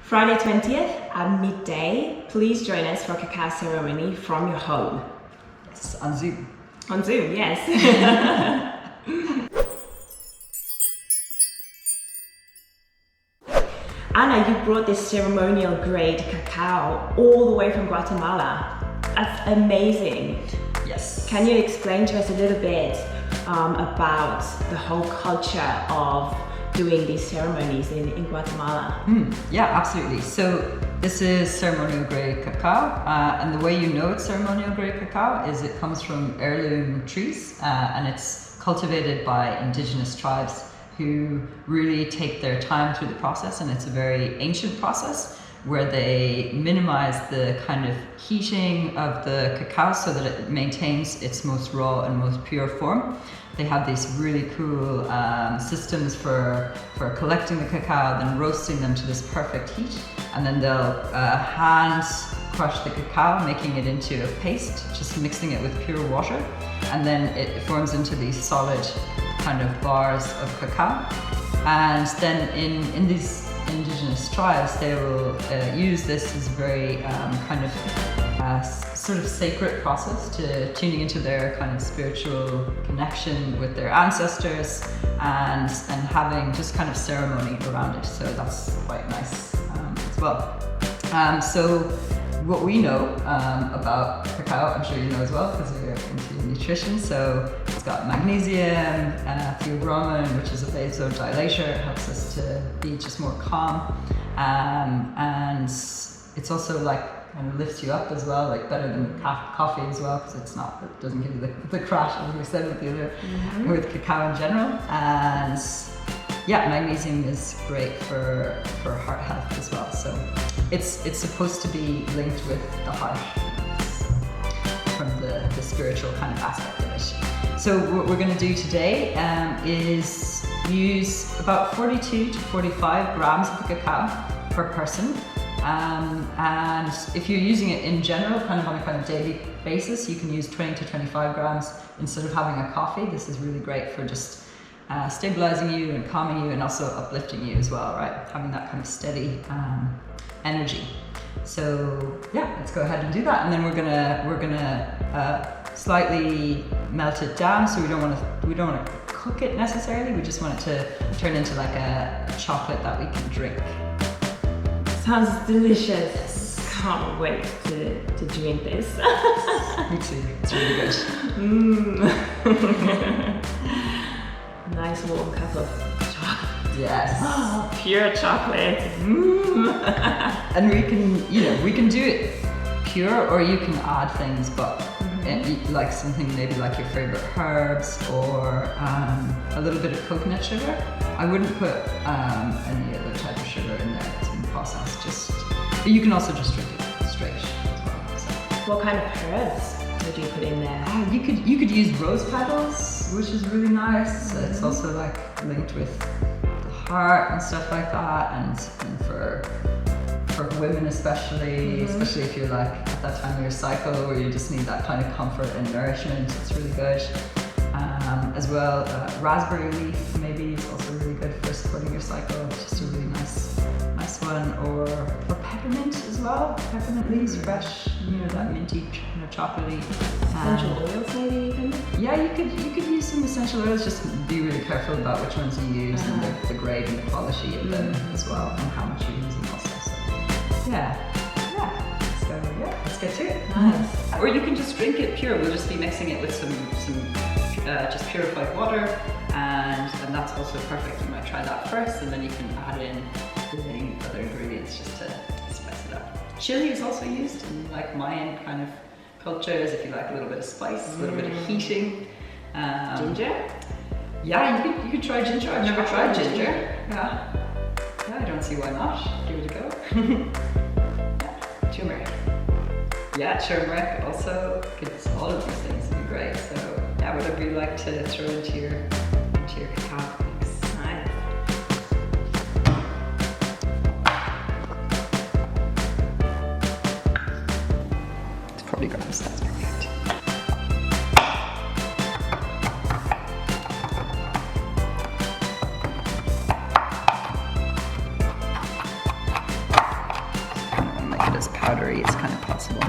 Friday 20th at midday. Please join us for Cacao Ceremony from your home. Yes, on Zoom. On Zoom, yes. Anna, you brought this ceremonial grade cacao all the way from Guatemala. That's amazing. Yes. Can you explain to us a little bit about the whole culture of doing these ceremonies in Guatemala? Yeah, absolutely. So this is ceremonial grade cacao, and the way you know it's ceremonial grade cacao is it comes from heirloom trees, and it's cultivated by indigenous tribes who really take their time through the process, and it's a very ancient process where they minimize the kind of heating of the cacao so that it maintains its most raw and most pure form. They have these really cool systems for collecting the cacao, then roasting them to this perfect heat, and then they'll hand crush the cacao, making it into a paste, just mixing it with pure water, and then it forms into these solid kind of bars of cacao. And then in these indigenous tribes, they will use this as a very kind of sort of sacred process to tuning into their kind of spiritual connection with their ancestors, and having just kind of ceremony around it. So that's quite nice as well. So what we know about cacao, I'm sure you know as well because you're into nutrition. So it's got magnesium, theobromine, which is a vasodilator, it helps us to be just more calm, and it's also like kind of lifts you up as well, like better than coffee as well, because it doesn't give you the crash as we said with the other, with cacao in general. And yeah, magnesium is great for heart health as well. So it's supposed to be linked with the heart from the spiritual kind of aspect of it. So what we're going to do today is use about 42 to 45 grams of the cacao per person. And if you're using it in general, kind of on a kind of daily basis, you can use 20 to 25 grams instead of having a coffee. This is really great for just stabilizing you and calming you, and also uplifting you as well, right? Having that kind of steady energy. So yeah, let's go ahead and do that, and then we're gonna slightly melt it down. So we don't want to cook it necessarily. We just want it to turn into like a chocolate that we can drink. Sounds delicious. Can't wait to drink this. Me too. It's really good. Nice warm cup of chocolate. Yes. Oh, pure chocolate. And we can do it pure, or you can add things, but like something maybe like your favorite herbs, or a little bit of coconut sugar. I wouldn't put any other type of sugar in there that's been processed. But you can also just drink it straight as well. So. What kind of herbs would you put in there? You could use rose petals, which is really nice. It's also like linked with the heart and stuff like that, and for women especially if you're like at that time of your cycle where you just need that kind of comfort and nourishment, it's really good. As well, raspberry leaf maybe is also really good for supporting your cycle. It's just a really nice one, or peppermint as well. Peppermint leaves, fresh, that minty kind of chocolatey. Essential oils maybe even? Yeah, you could use some essential oils. Just be really careful about which ones you use, and the grade and the quality of them as well, and how much you're using also. So yeah. So yeah, let's get to it. Nice. Or you can just drink it pure. We'll just be mixing it with some just purified water, and that's also perfect. You might try that first, and then you can add in other ingredients just to spice it up. Chili is also used in like Mayan kind of cultures, if you like a little bit of spice, a little bit of heating. Ginger? Yeah, you could try ginger. I've never tried ginger. Yeah, I don't see why not. Give it a go. Yeah, turmeric. Yeah, turmeric also. All of these things would be great. So yeah, whatever you like to throw into your cacao mix. Nice. It's 40 grams. That's perfect. powdery as kind of possible.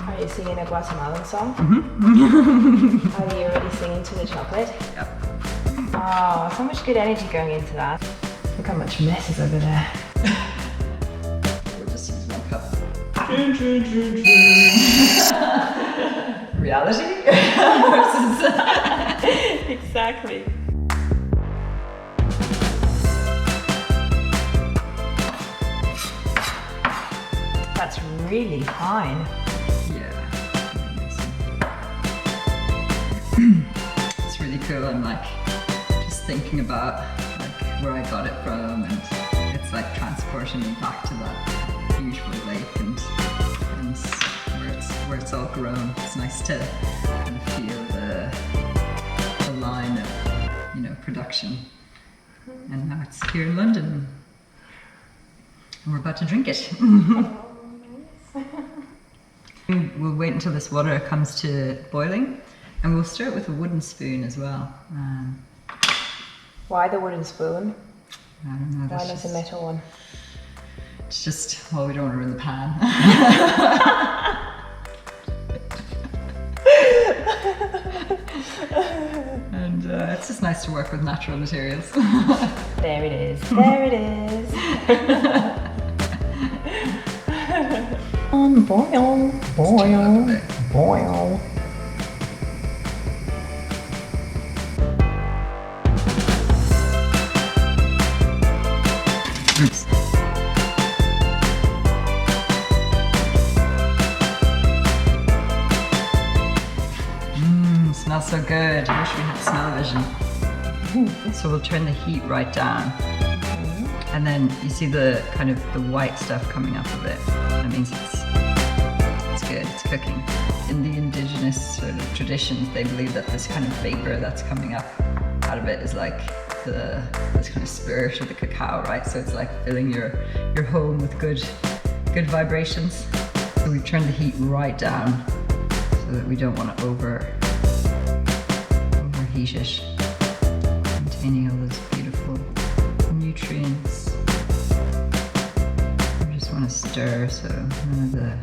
Are you singing a Guatemalan song? Mm-hmm. Are you already singing to the chocolate? Yep. Oh, so much good energy going into that. Look how much mess is over there. We'll just use 1 cup. Reality versus Exactly. That's really fine. yeah. It's really cool. I'm like just thinking about like where I got it from, and it's like transporting me back to that beautiful lake and where it's all grown. It's nice to kind of feel the line of, you know, production. And now it's here in London, and we're about to drink it. We'll wait until this water comes to boiling, and we'll stir it with a wooden spoon as well. Why the wooden spoon? I don't know. Why not a metal one? It's just, well, we don't want to ruin the pan. And it's just nice to work with natural materials. There it is. There it is. Boil, boil, boil. Oops. Smells so good. I wish we had smell vision. So we'll turn the heat right down. And then you see the kind of the white stuff coming up of it. That means it's good, it's cooking. In the indigenous sort of traditions, they believe that this kind of vapor that's coming up out of it is like this kind of spirit of the cacao, right? So it's like filling your home with good vibrations. So we turn the heat right down so that we don't want to overheat it, containing all those beautiful nutrients. We just want to stir so none of the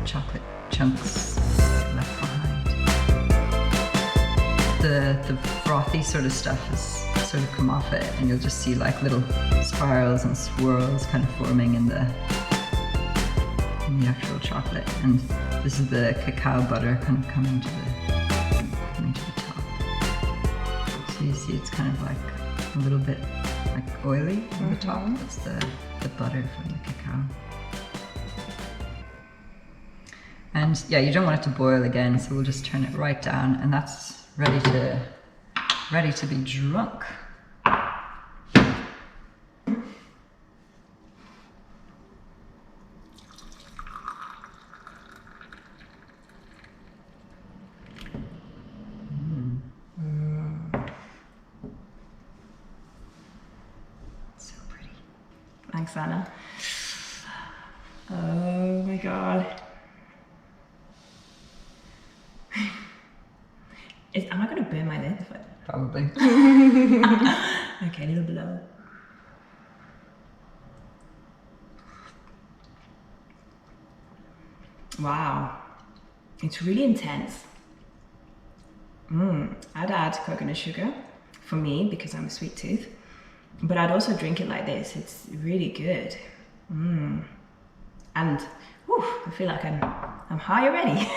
chocolate chunks get left behind. The frothy sort of stuff has sort of come off it, and you'll just see like little spirals and swirls kind of forming in the actual chocolate. And this is the cacao butter kind of coming to the top. So you see it's kind of like a little bit like oily on the top. That's the butter from the cacao. And yeah, you don't want it to boil again, so we'll just turn it right down, and that's ready to be drunk. So pretty. Thanks, Anna. Oh my god. Am I going to burn my lip? Probably. Okay, a little below. Wow. It's really intense. I'd add coconut sugar for me because I'm a sweet tooth. But I'd also drink it like this. It's really good. And whew, I feel like I'm high already.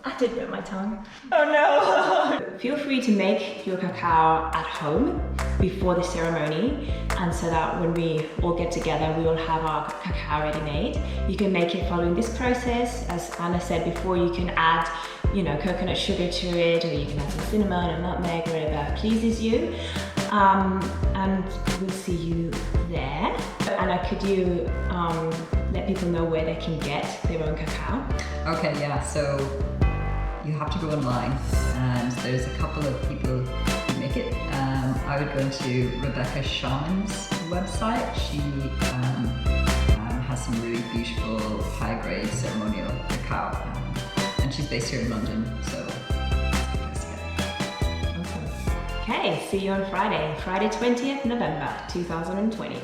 I did burn my tongue. Oh no! Feel free to make your cacao at home before the ceremony, and so that when we all get together, we all have our cacao ready made. You can make it following this process. As Anna said before, you can add, coconut sugar to it, or you can add some cinnamon and nutmeg, whatever pleases you. And we'll see you there. Anna, could you let people know where they can get their own cacao? Okay, yeah, so you have to go online, and there's a couple of people who make it. I would go into Rebecca Shaman's website. She has some really beautiful high-grade ceremonial cacao, and she's based here in London, so awesome. Okay, see you on Friday, 20th November 2020.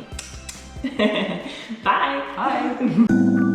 Bye. Bye.